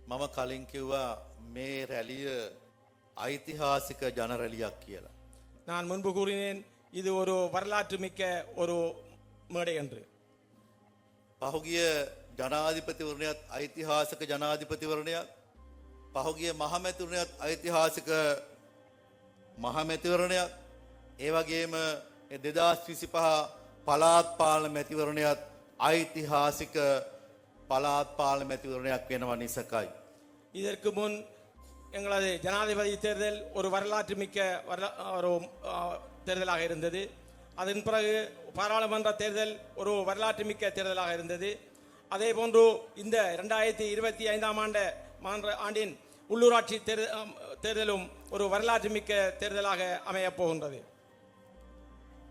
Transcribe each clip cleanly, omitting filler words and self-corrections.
මම කලින් කිව්වා මේ රැලිය ஐතිஹාසික ජන රැලියක් කියලා. நான் முன்பு கூறினேன் இது ஒரு வரலாற்று மிக்க ஒரு மேடை என்று. පහුගිය ජනාධිපතිවරණයත් ஐතිහාසික ජනාධිපතිවරණයක්. පහුගිය මහමැතිවරණයත් ஐතිහාසික මහමැතිවරණයක්. ඒ වගේම 2025 පළාත් පාලන මැතිවරණයත් ஐතිහාසික பலாத் பால் மெத்திவரணையாக வேணுமா நிசக்காய். இதற்கு முன் எங்களது ஜனாதிபதி தேர்தல் ஒரு வரலாற்று மிக்க ஒரு தேர்தலாக இருந்தது. அதன் பிறகு பாராளுமன்ற தேர்தல் ஒரு வரலாற்று மிக்க தேர்தலாக இருந்தது. அதே போன்று இந்த 2025 ஆண்டின் உள்ளூராட்சி தேர்தலும் ஒரு வரலாற்று மிக்க தேர்தலாக அமையப் போகின்றது.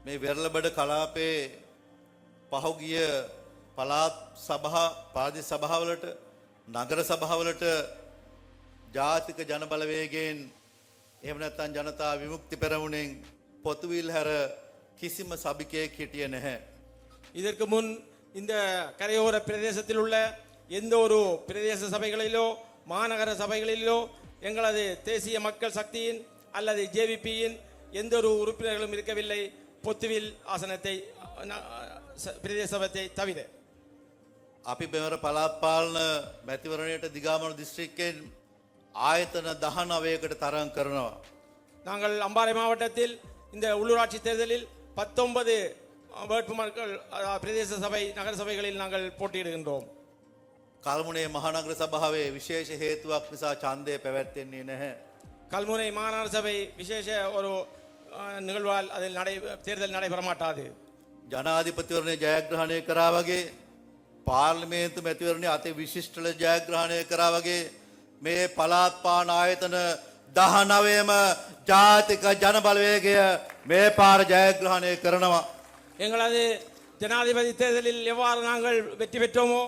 මේ වෙරළබඩ කලාපේ පහුගිය පළාත් සභා පාදිස් සභාවලට නගර සභාවලට ජාතික ජන බලවේගයෙන් එහෙම නැත්නම් ජනතා විමුක්ති පෙරමුණෙන් පොතුවිල් හැර කිසිම සභිකයෙක් හිටියේ නැහැ. இதற்கு முன் இந்த கரையோர பிரதேசத்தில் உள்ள எந்த ஒரு பிரதேச சபைகளிலோ மாநகர சபைகளிலோ எங்களது தேசிய மக்கள் சக்தியின் அல்லது ஜேவிபியின் எந்த ஒரு உறுப்பினர்களும் இருக்கவில்லை, பொத்துவில் ஆசனத்தை பிரதேச சபையை தவிர. අපි මෙවර පළාත් පාලන මැතිවරණයට දිගාමනු දිස්ත්‍රික්කයෙන් ආයතන 19කට තරම් කරනවා. நாங்கள் அம்பாறை மாவட்டத்தில் இந்த உள்ளூராட்சி தேர்தலில் 19 வேட்புமனுக்கள் பிரதேச சபை நகர சபைகளில் நாங்கள் போட்டியிடுகின்றோம். කල්මුනේ මහනගර සභාවේ විශේෂ හේතුවක් නිසා ඡන්දය පැවැත්වෙන්නේ නැහැ. கல்முனை மாநகர சபை விசேஷ ஒரு நிகழ்வால் அதில் தேர்தல் நடைபெற மாட்டாது. ජනාධිපතිවරණය ජයග්‍රහණය කරා වගේ පාර්ලිමේන්තු මැතිවරණය අති විශිෂ්ට ජයග්‍රහණය කරා වගේ මේ පළාත් පාලන ආයතන 19ම ජාතික ජන බලවේගය මේ පාර ජයග්‍රහණය කරනවා. எங்களது ஜனாதிபதி தேர்தலில் எவ்வாறு நாங்கள் வெற்றி பெற்றோமோ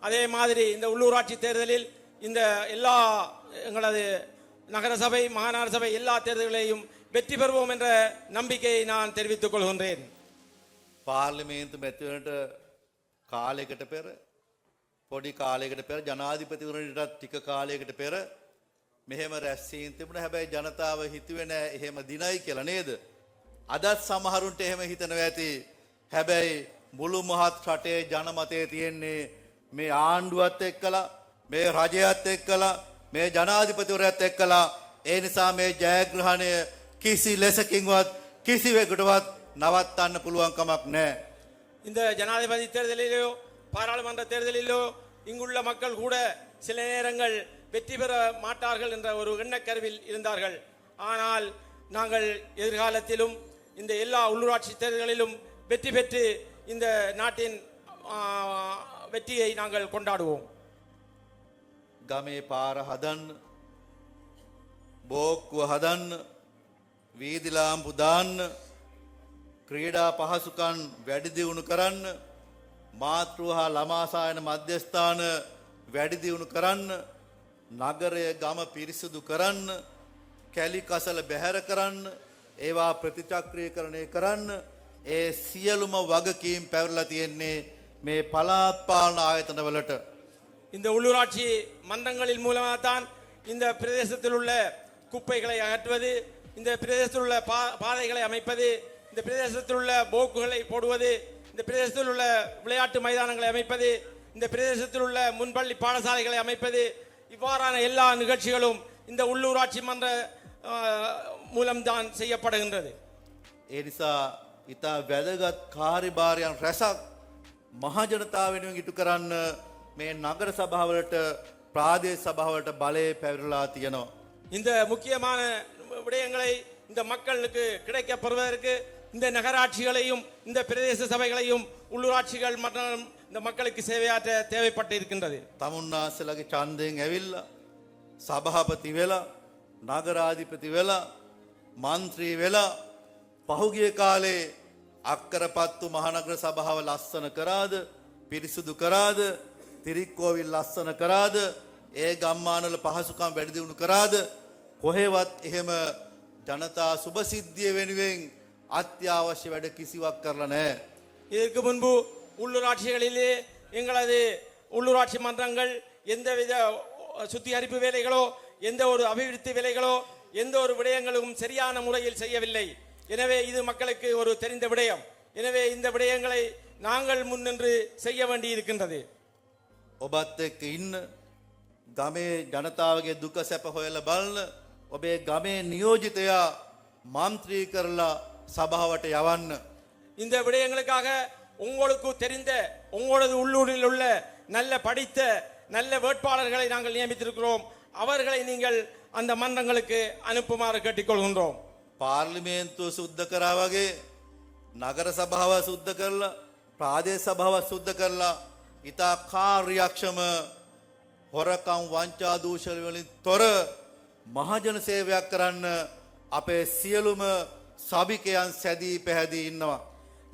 அதே மாதிரி இந்த உள்ளூராட்சி தேர்தலில் இந்த எல்லா எங்களது நகர சபை மாநகர சபை எல்லா தேர்தல்களையும் வெற்றி பெறுவோம் என்ற நம்பிக்கையை நான் தெரிவித்துக் கொள்கின்றேன். පාර්ලිමේන්තු මැතිවරණයට කාලයකට පෙර පොඩි කාලයකට පෙර ජනාධිපතිවරණයටත් ටික කාලයකට පෙර මෙහෙම රැස්වීම් තිබුණා. හැබැයි ජනතාව හිතුවේ නෑ එහෙම දිනයි කියලා නේද? අදත් සමහරුන්ට එහෙම හිතනවා ඇති. හැබැයි මුළු මහත් රටේ ජනමතය තියෙන්නේ මේ ආණ්ඩුවත් එක්කලා මේ රජයත් එක්කලා මේ ජනාධිපතිවරයාත් එක්කලා. ඒ නිසා මේ ජයග්‍රහණය කිසි ලෙසකින්වත් කිසිවෙකුටවත් නවත්තන්න පුළුවන් කමක් නැහැ. இந்த ஜனாதிபதி தேர்தலிலோ பாராளுமன்ற தேர்தலிலோ இங்குள்ள மக்கள் கூட சில நேரங்கள் வெற்றி பெற மாட்டார்கள் என்ற ஒரு எண்ணக்கருவில் இருந்தார்கள். ஆனால் நாங்கள் எதிர்காலத்திலும் இந்த எல்லா உள்ளூராட்சி தேர்தல்களிலும் வெற்றி பெற்று இந்த நாட்டின் வெற்றியை நாங்கள் கொண்டாடுவோம். ගමේ පාර හදන්න, බෝක්කුව හදන්න, වීදි ලාම්පු දාන්න, ක්‍රීඩා පහසුකම් වැඩි දියුණු කරන්න, මාතෘ හා ළමා සායන මධ්‍යස්ථාන වැඩි දියුණු කරන්න, නගරය ගම පිරිසිදු කරන්න, කැලි කසල බැහැර කරන්න, ඒවා ප්‍රතිචක්‍රීකරණය කරන්න, ඒ සියලුම වගකීම් පැවරලා තියෙන්නේ මේ පළාත් පාලන ආයතනවලට. இந்த உள்ளூராட்சி மன்றங்களின் மூலமாக தான் இந்த பிரதேசத்தில் உள்ள குப்பைகளை அகற்றுவது, இந்த பிரதேசத்தில் உள்ள பாதைகளை அமைப்பது, இந்த பிரதேசத்தில் உள்ள போக்குகளை போடுவது, இந்த பிரதேசத்தில் உள்ள விளையாட்டு மைதானங்களை அமைப்பது, இந்த பிரதேசத்தில் உள்ள முன்பள்ளி பாடசாலைகளை அமைப்பது, இவ்வாறான எல்லா நிகழ்ச்சிகளும் இந்த உள்ளூராட்சி மன்ற மூலம்தான் செய்யப்படுகின்றது. ඒ නිසා ඉතා වැදගත් කාර්යභාරයන් රැසක් මහජනතාව වෙනුවෙන් ඉටු කරන්න මේ නගර සභාවලට ප්‍රාදේශ සභාවලට බලය පැවරලා තියෙනවා. இந்த முக்கியமான விடயங்களை இந்த மக்களுக்கு கிடைக்கப்பெறுவதற்கு இந்த நகராட்சிகளையும் இந்த பிரதேச சபைகளையும் உள்ளூராட்சிகள் மற்றும் இந்த மக்களுக்கு சேவையாற்ற தேவைப்பட்டு இருக்கின்றது. තමුන්නාසලගේ ඡන්දයෙන් ඇවිල්ලා සභාපති වෙලා නගරාධිපති වෙලා මන්ත්‍රී වෙලා පහුගිය කාලේ අක්කරපත්තු මහනගර සභාව ලස්සන කරාද, පිරිසුදු කරාද, තිරික්කෝවිල් ලස්සන කරාද, ඒ ගම්මානවල පහසුකම් වැඩි දියුණු කරාද? කොහෙවත් එහෙම ජනතා සුබසිද්ධිය වෙනුවෙන් අත්‍යවශ්‍ය වැඩ කිසිවක් කරලා නැහැ. இதற்கு முன்பு உள்ளூராட்சிகளிலே எங்களது உள்ளூராட்சி மன்றங்கள் எந்தவித சுத்திகரிப்பு வேலைகளோ எந்த ஒரு அபிவிருத்தி வேலைகளோ எந்த ஒரு விடயங்களும் சரியான முறையில் செய்யவில்லை. எனவே இது மக்களுக்கு ஒரு தெரிந்த விடயம். எனவே இந்த விடயங்களை நாங்கள் முன்னின்று செய்ய வேண்டி இருக்கின்றது. ඔබත් එක්ක ඉන්න ගමේ ජනතාවගේ දුක සැප හොයලා බලන ඔබේ ගමේ නියෝජිතයා මන්ත්‍රී කරලා සභාවට යවන්න. இந்த விடயங்களுக்காக உங்களுக்கு தெரிந்த உங்களது உள்ளூரில் உள்ள நல்ல படித்த நல்ல வேட்பாளர்களை நாங்கள் நியமித்திருக்கிறோம். அவர்களை நீங்கள் அந்த மன்றங்களுக்கு அனுப்புமாறு கேட்டுக்கொள்கின்றோம். පාර්ලිමේන්තුව සුද්ධ කරා වගේ නගර සභාව සුද්ධ කරලා ප්‍රාදේශ සභාව සුද්ධ කරලා ඉතා කාර්යක්ෂම හොරකම් වංචා දූෂණ වලින් තොර මහජන සේවයක් කරන්න අපේ සියලුම සභිකයන් සැදී පැහැදී ඉන්නවා.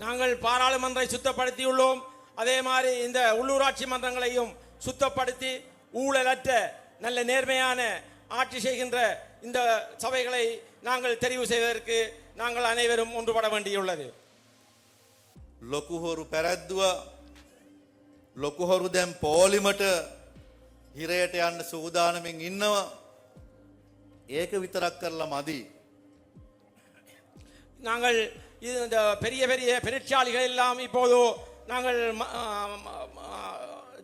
நாங்கள் பாராளுமன்றை சுத்தப்படுத்தியுள்ளோம். அதே மாதிரி இந்த உள்ளூராட்சி மன்றங்களையும் சுத்தப்படுத்தி ஊழலற்ற நல்ல நேர்மையான ஆட்சி செய்கின்ற இந்த சபைகளை நாங்கள் தெரிவு செய்வதற்கு நாங்கள் அனைவரும் ஒன்றுபட வேண்டியுள்ளது. ලොකුහොරු පැරැද්දුවා ලොකුහොරු දැන් පෝලිමට හිරයට යන්න සූදානමින් ඉන්නවා. ඒක විතරක් කරලා මදි. நாங்கள் இந்த பெரிய பெரிய பெருச்சாளிகள் எல்லாம் இப்போது நாங்கள்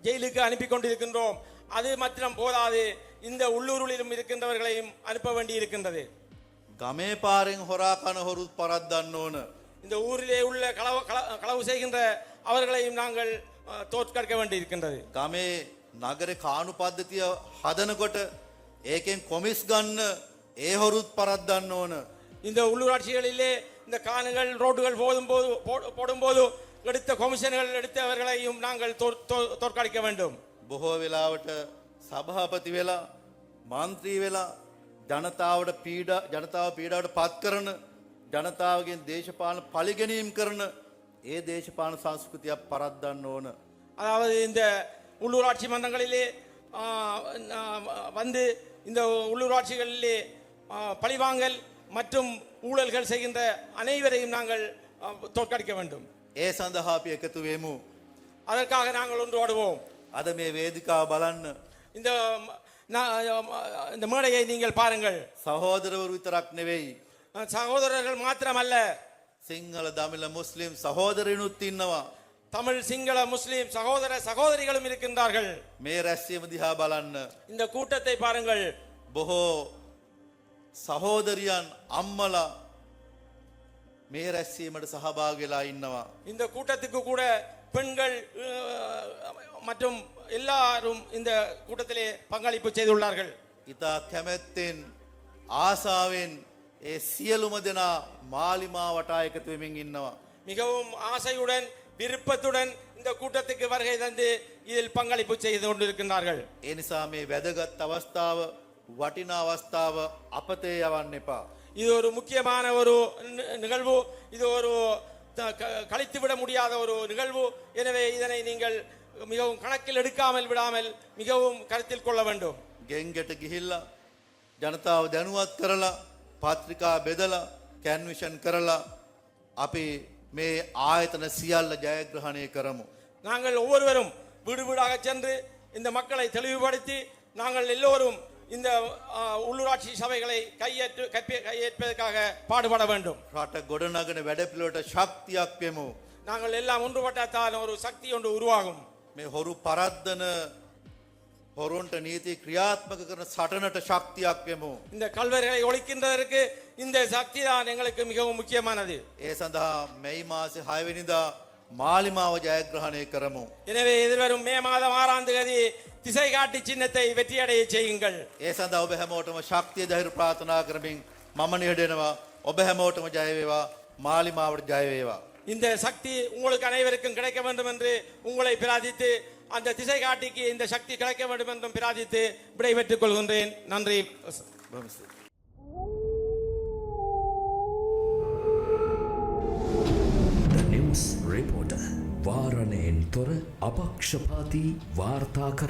ஜெயிலுக்கு அனுப்பி கொண்டிருக்கின்றோம். அது மாத்திரம் போதாது, இந்த உள்ளூரிலும் இருக்கின்றவர்களையும் அனுப்ப வேண்டி இருக்கின்றது. ගමේ පාරෙන් හොරා කන හොරුත් පරද්දන්න ඕන. இந்த ஊரிலே உள்ள களவு செய்கின்ற அவர்களையும் நாங்கள் தோற்கடிக்க வேண்டி இருக்கின்றது. ගමේ නගරේ කානු පද්ධතිය හදනකොට ඒකෙන් කොමිස් ගන්න ඒ හොරුත් පරද්දන්න ඕන. இந்த உள்ளூராட்சிகளிலே இந்த காணுகள் ரோடுகள் போடும்போது எடுத்த கொமிஷன்கள் எடுத்தவர்களையும் நாங்கள் தோற்கடிக்க வேண்டும். බොහෝ වෙලාවට සභාපති වෙලා මන්ත්‍රී වෙලා ජනතාව පීඩාවට පත් කරන ජනතාවගෙන් දේශපාලන පරිගැනීම් කරන ඒ දේශපාලන සංස්කෘතියක් පරද්දන්න ඕන. அதாவது இந்த உள்ளூராட்சி மன்றங்களிலே வந்து இந்த உள்ளூராட்சிகளிலே பழிவாங்கல் மற்றும் ஊழல்கள் செய்கின்ற அனைவரையும் நாங்கள் தோற்கடிக்க வேண்டும். ඒ සඳහා අපි එකතු වෙමු. அதற்காக நாங்கள் ஒன்றுபடுவோம். අද මේ වේදිකාව බලන්න. இந்த மேடையை நீங்கள் பாருங்கள். සහෝදරවරු විතරක් නෙවෙයි. சகோதரர்கள் மாத்திரமல்ல, සිංහල දමිළ මුස්ලිම් සහෝදරිනුත් ඉන්නවා. தமிழ் சிங்கள முஸ்லிம் சகோதர சகோதரிகளும் இருக்கின்றார்கள். මේ රැස්වීම දිහා බලන්න. இந்த கூட்டத்தை பாருங்கள். බොහෝ සහෝදරියන් අම්මලා මේ රැස්වීමට සහභාගී වෙලා ඉන්නවා. இந்த கூட்டத்துக்கு கூட பெண்கள் மற்றும் எல்லாரும் இந்த கூட்டத்திலே பங்களிப்பு செய்துள்ளார்கள். ඉතා කැමැත්තෙන් ආසාවෙන් ඒ සියලුම දෙනා මාලිමා වටා එකතු වෙමින් ඉන්නවා. மிகவும் ஆசையுடன் விருப்பத்துடன் இந்த கூட்டத்துக்கு வருகை தந்து இதில் பங்களிப்பு செய்து கொண்டிருக்கின்றார்கள். ඒ නිසා මේ වැදගත් අවස්ථාව වටිනා අවස්ථාව අපතේ යවන්න එපා. இது ஒரு முக்கியமான ஒரு நிகழ்வு. இது ஒரு கழித்துவிட முடியாத ஒரு நிகழ்வு. எனவே இதனை நீங்கள் மிகவும் கணக்கில் எடுக்காமல் விடாமல் மிகவும் கருத்தில் கொள்ள வேண்டும். ගෙන්ගෙට ගිහිල්ලා ජනතාව දැනුවත් කරලා පත්‍රිකා බෙදලා කැන්විෂන් කරලා අපි මේ ආයතන සියල්ල ජයග්‍රහණය කරමු. நாங்கள் ஒவ்வொருவரும் வீடு வீடாக சென்று இந்த மக்களை தெளிவுபடுத்தி நாங்கள் எல்லோரும் இந்த உள்ளூராட்சி சபைகளை கையேற்பதற்காக பாடுபட வேண்டும். රට ගොඩනගන වැඩපිළිවෙලට ශක්තියක් වෙමු. நாங்கள் எல்லாம் ஒன்றுபட்டால் ஒரு சக்தி ஒன்று உருவாகும். මේ හොරු පරද්දන හොරුන්ට නීති ක්‍රියාත්මක කරන සටනට ශක්තියක් වෙමු. இந்த கல்வர்களை ஒழிக்கின்றதற்கு இந்த சக்தி தான் எங்களுக்கு மிகவும் முக்கியமானது. ඒ සඳහා මැයි මාසේ 6 වෙනිදා මාලිමාව ජයග්‍රහණය කරමු. எனவே எதிர்வரும் மே மாதம் 6ஆம் தேதி திசை காட்டி சின்னத்தை வெற்றியடைய செய்யுங்கள். ඒ සඳහා ඔබ හැමෝටම ශක්තිය ධෛර්ය ප්‍රාර්ථනා කරමින් මම නිහඬනවා. ඔබ හැමෝටම ජය වේවා. මාලිමාවට ජය වේවා. இந்த சக்தி உங்களுக்கு அனைவருக்கும் கிடைக்க வேண்டும் என்று உங்களை பிரார்த்தித்து அந்த திசை காட்டிக்கு இந்த சக்தி கிடைக்க வேண்டும் என்றும் பிரார்த்தித்து விடைபெற்றுக் கொள்கின்றேன். நன்றி. The News Reporter. වාරණයෙන් තොර අපක්ෂපාතී වාර්තාකරණය